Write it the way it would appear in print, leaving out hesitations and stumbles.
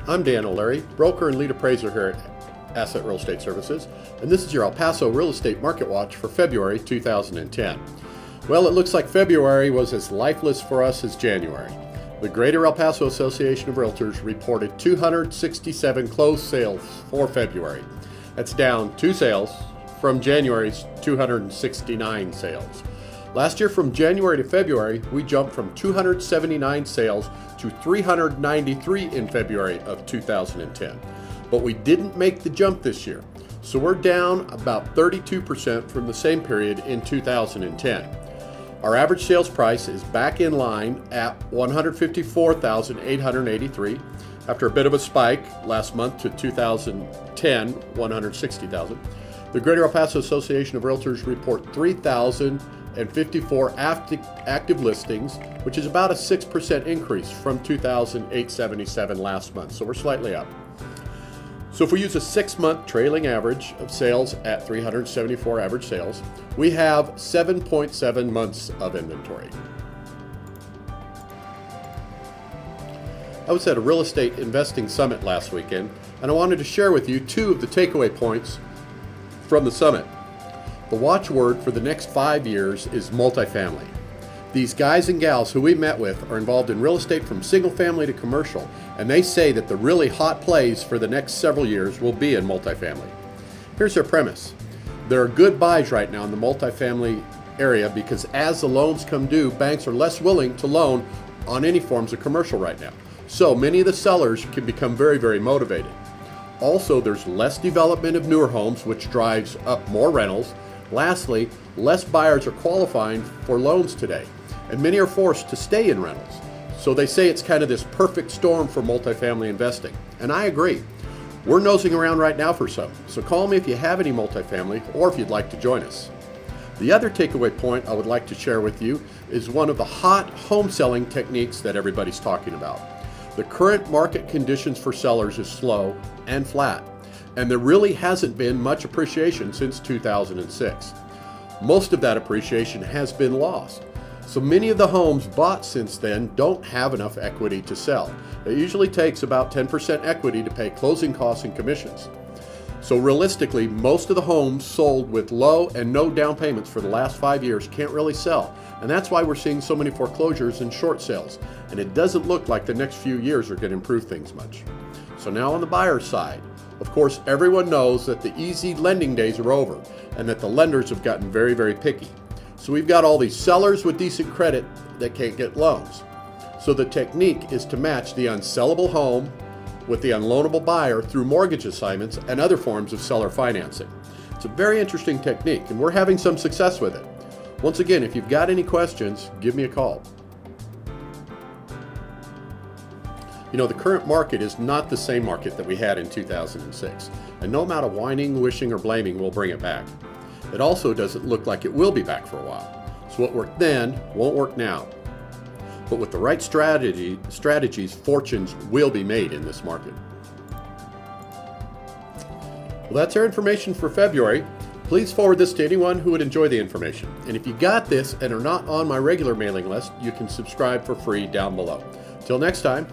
I'm Dan O'Leary, broker and lead appraiser here at Asset Real Estate Services, and this is your El Paso Real Estate Market Watch for February 2010. Well, it looks like February was as lifeless for us as January. The Greater El Paso Association of Realtors reported 267 closed sales for February. That's down 2 sales from January's 269 sales. Last year, from January to February, we jumped from 279 sales to 393 in February of 2010. But we didn't make the jump this year, so we're down about 32% from the same period in 2010. Our average sales price is back in line at $154,883 after a bit of a spike last month to 2010, $160,000. The Greater El Paso Association of Realtors report 3,054 active listings, which is about a 6% increase from 2,877 last month, so we're slightly up. So if we use a 6-month trailing average of sales at 374 average sales, we have 7.7 months of inventory. I was at a real estate investing summit last weekend, and I wanted to share with you 2 of the takeaway points from the summit. The watchword for the next 5 years is multifamily. These guys and gals who we met with are involved in real estate from single family to commercial, and they say that the really hot plays for the next several years will be in multifamily. Here's their premise. There are good buys right now in the multifamily area because as the loans come due, banks are less willing to loan on any forms of commercial right now. So many of the sellers can become very, very motivated. Also, there's less development of newer homes, which drives up more rentals. Lastly, less buyers are qualifying for loans today, and many are forced to stay in rentals. So they say it's kind of this perfect storm for multifamily investing, and I agree. We're nosing around right now for some, so call me if you have any multifamily or if you'd like to join us. The other takeaway point I would like to share with you is one of the hot home selling techniques that everybody's talking about. The current market conditions for sellers is slow and flat, and there really hasn't been much appreciation since 2006. Most of that appreciation has been lost. So many of the homes bought since then don't have enough equity to sell. It usually takes about 10% equity to pay closing costs and commissions. So realistically, most of the homes sold with low and no down payments for the last 5 years can't really sell. And that's why we're seeing so many foreclosures and short sales. And it doesn't look like the next few years are going to improve things much. So now on the buyer's side, of course, everyone knows that the easy lending days are over and that the lenders have gotten very, very picky. So we've got all these sellers with decent credit that can't get loans. So the technique is to match the unsellable home with the unloanable buyer through mortgage assignments and other forms of seller financing. It's a very interesting technique, and we're having some success with it. Once again, if you've got any questions, give me a call. You know, the current market is not the same market that we had in 2006, and no amount of whining, wishing, or blaming will bring it back. It also doesn't look like it will be back for a while. So what worked then won't work now. But with the right strategies, fortunes will be made in this market. Well, that's our information for February. Please forward this to anyone who would enjoy the information. And if you got this and are not on my regular mailing list, you can subscribe for free down below. Till next time.